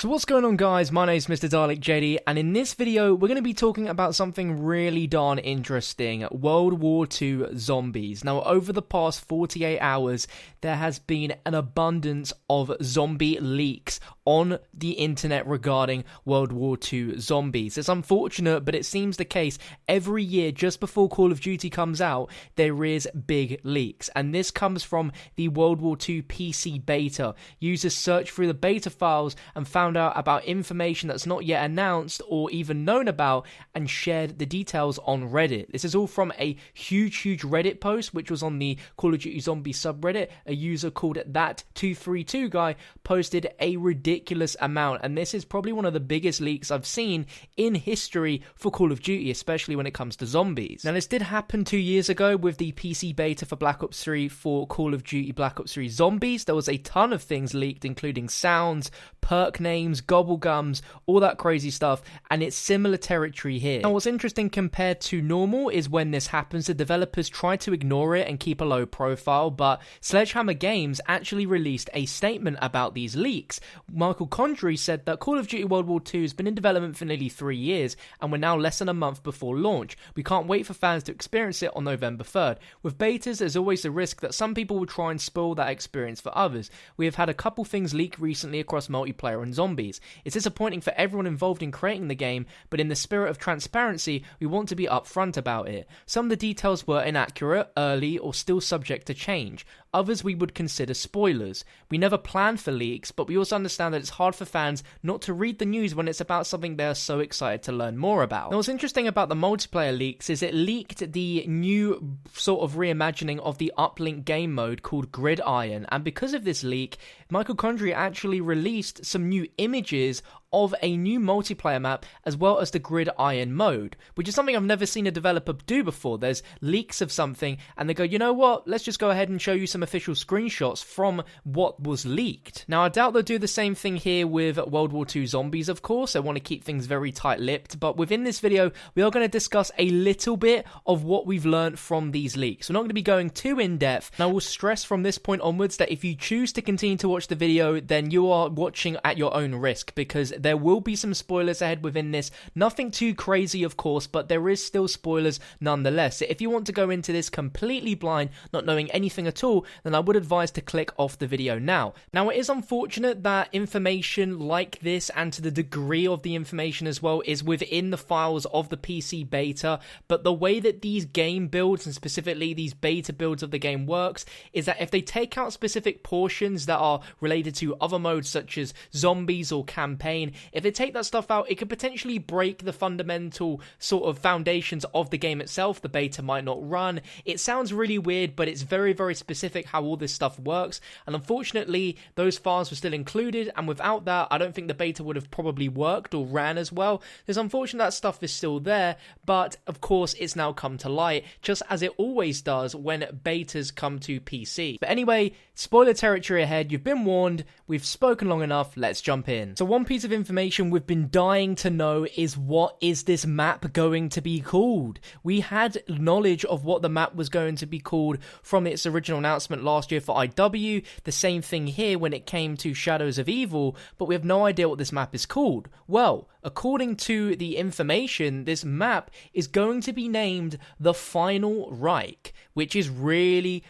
So what's going on, guys? My name is Mr. Dalek JD, and in this video we're going to be talking about something really darn interesting: World War II Zombies. Now, over the past 48 hours there has been an abundance of zombie leaks on the internet regarding World War II Zombies. It's unfortunate, but it seems the case every year just before Call of Duty comes out, there is big leaks, and this comes from the World War II PC Beta. Users searched through the beta files and found out about information that's not yet announced or even known about, and shared the details on Reddit. This is all from a huge Reddit post which was on the Call of Duty Zombies subreddit. A user called that232 guy posted a ridiculous amount, and this is probably one of the biggest leaks I've seen in history for Call of Duty, especially when it comes to zombies. Now, this did happen 2 years ago with the PC beta for Black Ops 3 for Call of Duty Black Ops 3 Zombies. There was a ton of things leaked, including sounds, perk names, gobblegums, all that crazy stuff, and it's similar territory here. Now, what's interesting compared to normal is when this happens, the developers try to ignore it and keep a low profile, but Sledgehammer Games actually released a statement about these leaks. Michael Condrey said that Call of Duty World War II has been in development for nearly 3 years, and we're now less than a month before launch. We can't wait for fans to experience it on November 3rd. With betas, there's always the risk that some people will try and spoil that experience for others. We have had a couple things leak recently across multiplayer and zombies. It's disappointing for everyone involved in creating the game, but in the spirit of transparency, we want to be upfront about it. Some of the details were inaccurate, early, or still subject to change. Others we would consider spoilers. We never planned for leaks, but we also understand that it's hard for fans not to read the news when it's about something they're so excited to learn more about. Now, what's interesting about the multiplayer leaks is it leaked the new sort of reimagining of the uplink game mode called Gridiron, and because of this leak, Michael Condrey actually released some new images of a new multiplayer map as well as the Gridiron mode, which is something I've never seen a developer do before. There's leaks of something and they go, you know what, let's just go ahead and show you some official screenshots from what was leaked. Now, I doubt they'll do the same thing here with World War II Zombies, of course. They want to keep things very tight-lipped, but within this video we are going to discuss a little bit of what we've learned from these leaks. We're not going to be going too in-depth, and I will stress from this point onwards that if you choose to continue to watch the video, then you are watching at your own risk, because there will be some spoilers ahead within this. Nothing too crazy, of course, but there is still spoilers nonetheless. If you want to go into this completely blind, not knowing anything at all, then I would advise to click off the video now. Now, it is unfortunate that information like this, and to the degree of the information as well, is within the files of the PC beta, but the way that these game builds, and specifically these beta builds of the game, works is that if they take out specific portions that are related to other modes such as zombies or campaign, if they take that stuff out, it could potentially break the fundamental sort of foundations of the game itself. The beta might not run. It sounds really weird, but it's very specific how all this stuff works, and unfortunately those files were still included, and without that I don't think the beta would have probably worked or ran as well. It's unfortunate that stuff is still there, but of course it's now come to light, just as it always does when betas come to PC. But anyway, spoiler territory ahead. You've been warned. We've spoken long enough. Let's jump in. So one piece of information we've been dying to know is, what is this map going to be called? We had knowledge of what the map was going to be called from its original announcement last year for IW. The same thing here when it came to Shadows of Evil, but we have no idea what this map is called. Well, according to the information, this map is going to be named The Final Reich, which is really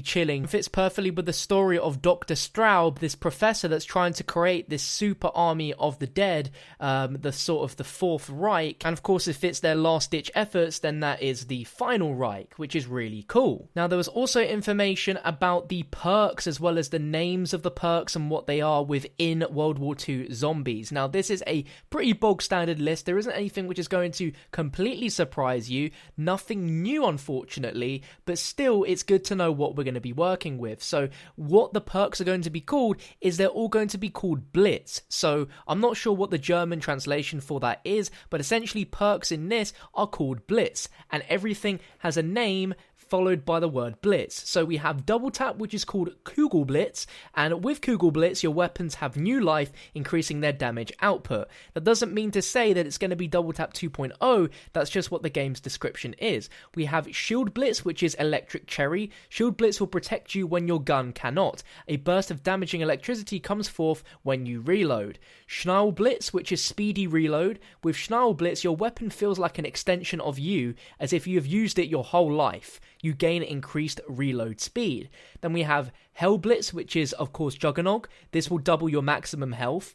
chilling. It fits perfectly with the story of Dr. Straub, this professor that's trying to create this super army of the dead, the sort of the Fourth Reich, and of course if it's their last-ditch efforts, then that is the Final Reich, which is really cool. Now, there was also information about the perks as well as the names of the perks and what they are within World War II Zombies. Now, this is a pretty bog standard list. There isn't anything which is going to completely surprise you, nothing new unfortunately, but still it's good to know what we're going to be working with. So what the perks are going to be called is they're all going to be called Blitz. So I'm not sure what the German translation for that is, but essentially perks in this are called Blitz, and everything has a name followed by the word blitz. So we have double tap, which is called Kugel Blitz, and with Kugel Blitz, your weapons have new life, increasing their damage output. That doesn't mean to say that it's going to be double tap 2.0, that's just what the game's description is. We have Shield Blitz, which is electric cherry. Shield Blitz will protect you when your gun cannot. A burst of damaging electricity comes forth when you reload. Schnall Blitz, which is speedy reload. With Schnall Blitz, your weapon feels like an extension of you, as if you have used it your whole life. You gain increased reload speed. Then we have Hell Blitz, which is of course Juggernog. This will double your maximum health.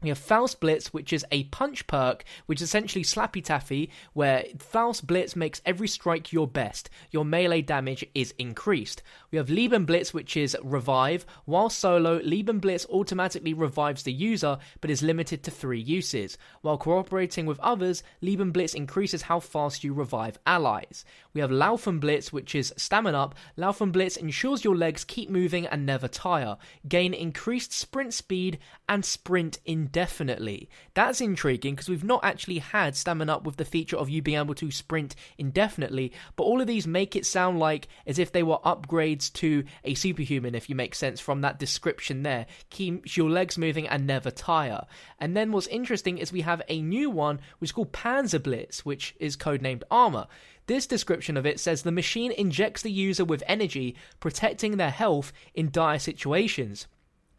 We have Faust Blitz, which is a punch perk, which is essentially Slappy Taffy, where Faust Blitz makes every strike your best. Your melee damage is increased. We have Leben Blitz, which is Revive. While solo, Leben Blitz automatically revives the user, but is limited to 3 uses. While cooperating with others, Leben Blitz increases how fast you revive allies. We have Laufen Blitz, which is Stamina Up. Laufen Blitz ensures your legs keep moving and never tire. Gain increased sprint speed and sprint indefinitely. That's intriguing because we've not actually had Stamina Up with the feature of you being able to sprint indefinitely, but all of these make it sound like as if they were upgrades to a superhuman, if you make sense from that description there. Keeps your legs moving and never tire. And then what's interesting is we have a new one which is called Panzer Blitz, which is codenamed Armor. This description of it says the machine injects the user with energy, protecting their health in dire situations.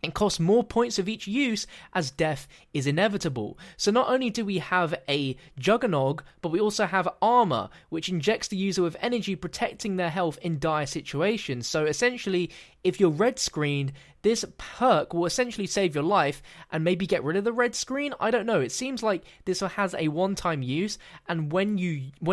It costs more points of each use as death is inevitable. So not only do we have a Juggernog, but we also have Armor, which injects the user with energy, protecting their health in dire situations. So essentially, if you're red screened, this perk will essentially save your life and maybe get rid of the red screen. I don't know. It seems like this has a one-time use, and when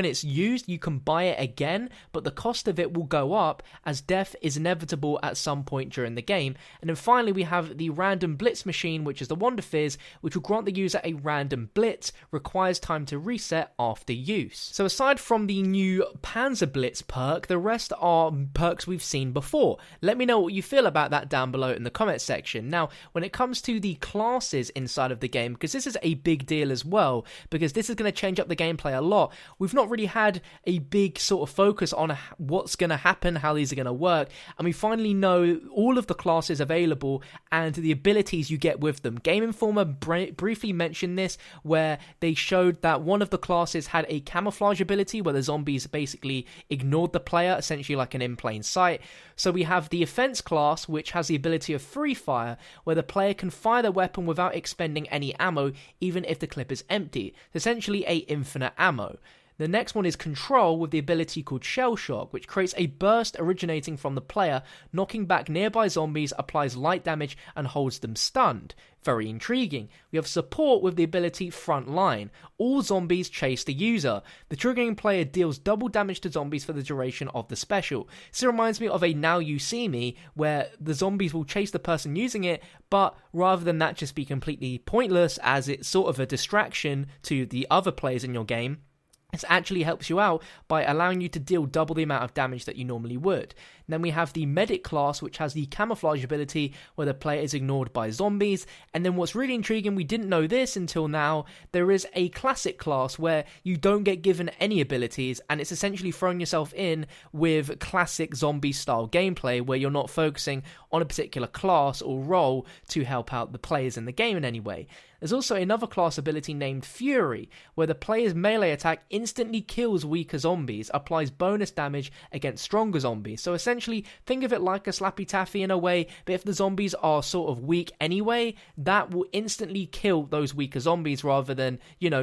it's used, you can buy it again, but the cost of it will go up as death is inevitable at some point during the game. And then finally, we have the Random Blitz machine, which is the Wonder Fizz, which will grant the user a random blitz, requires time to reset after use. So aside from the new Panzer Blitz perk, the rest are perks we've seen before. Let me know what you feel about that down below in the comment section. Now, when it comes to the classes inside of the game, because this is a big deal as well, because this is going to change up the gameplay a lot, we've not really had a big sort of focus on what's going to happen, how these are going to work, and we finally know all of the classes available and the abilities you get with them. Game Informer briefly mentioned this, where they showed that one of the classes had a camouflage ability where the zombies basically ignored the player, essentially like an in plain sight. So we have the Offense class, which has the ability of Free Fire, where the player can fire their weapon without expending any ammo, even if the clip is empty. It's essentially a infinite ammo. The next one is Control, with the ability called Shell Shock, which creates a burst originating from the player, knocking back nearby zombies, applies light damage, and holds them stunned. Very intriguing. We have Support with the ability Front Line. All zombies chase the user. The triggering player deals double damage to zombies for the duration of the special. This reminds me of a Now You See Me, where the zombies will chase the person using it, but rather than that just be completely pointless as it's sort of a distraction to the other players in your game, it actually helps you out by allowing you to deal double the amount of damage that you normally would. And then we have the Medic class, which has the camouflage ability where the player is ignored by zombies. And then what's really intriguing, we didn't know this until now, there is a Classic class where you don't get given any abilities, and it's essentially throwing yourself in with classic zombie style gameplay where you're not focusing on a particular class or role to help out the players in the game in any way. There's also another class ability named Fury, where the player's melee attack instantly kills weaker zombies, applies bonus damage against stronger zombies. So essentially, think of it like a Slappy Taffy in a way, but if the zombies are sort of weak anyway, that will instantly kill those weaker zombies rather than,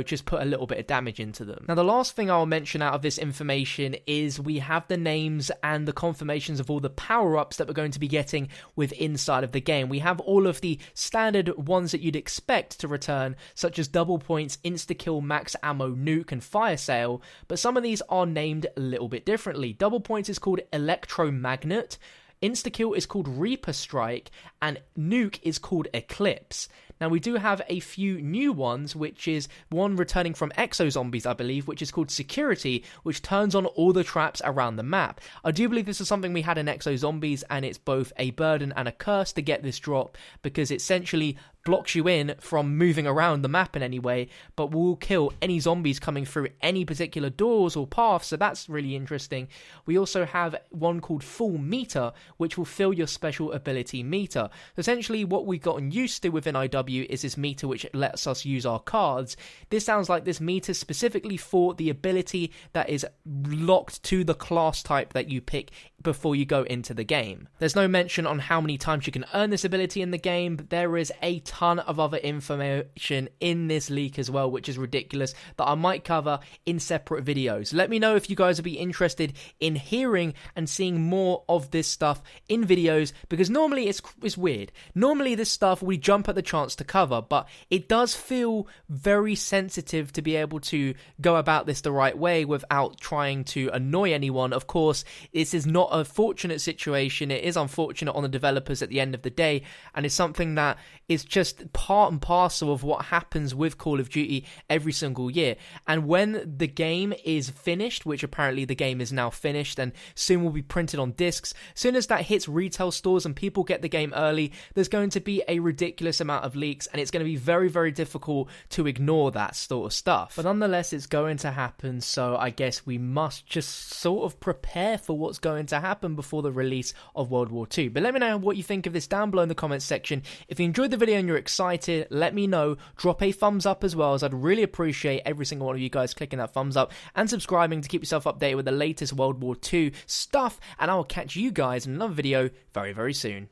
just put a little bit of damage into them. Now, the last thing I'll mention out of this information is we have the names and the confirmations of all the power-ups that we're going to be getting with inside of the game. We have all of the standard ones that you'd expect to return, such as double points, insta-kill, max ammo, nuke, and fire sale, but some of these are named a little bit differently. Double points is called Electromagnet, insta-kill is called Reaper Strike, and nuke is called Eclipse. Now, we do have a few new ones, which is one returning from Exo Zombies, I believe, which is called Security, which turns on all the traps around the map. I do believe this is something we had in Exo Zombies, and it's both a burden and a curse to get this drop, because it essentially blocks you in from moving around the map in any way, but will kill any zombies coming through any particular doors or paths, so that's really interesting. We also have one called Full Meter, which will fill your special ability meter. So essentially what we've gotten used to within IW is this meter which lets us use our cards. This sounds like this meter specifically for the ability that is locked to the class type that you pick before you go into the game. There's no mention on how many times you can earn this ability in the game, but there is a ton of other information in this leak as well, which is ridiculous, that I might cover in separate videos. Let me know if you guys would be interested in hearing and seeing more of this stuff in videos, because normally it's weird. Normally this stuff we jump at the chance to cover, but it does feel very sensitive to be able to go about this the right way without trying to annoy anyone. Of course, this is not a fortunate situation. It is unfortunate on the developers at the end of the day, and it's something that is just part and parcel of what happens with Call of Duty every single year. And when the game is finished, which apparently the game is now finished and soon will be printed on discs, soon as that hits retail stores and people get the game early, there's going to be a ridiculous amount of leaks, and it's going to be very, very difficult to ignore that sort of stuff. But nonetheless, it's going to happen, so I guess we must just sort of prepare for what's going to happen before the release of World War II. But let me know what you think of this down below in the comments section. If you enjoyed the video and you're excited, let me know. Drop a thumbs up as well, as I'd really appreciate every single one of you guys clicking that thumbs up and subscribing to keep yourself updated with the latest World War II stuff, and I will catch you guys in another video very, very soon.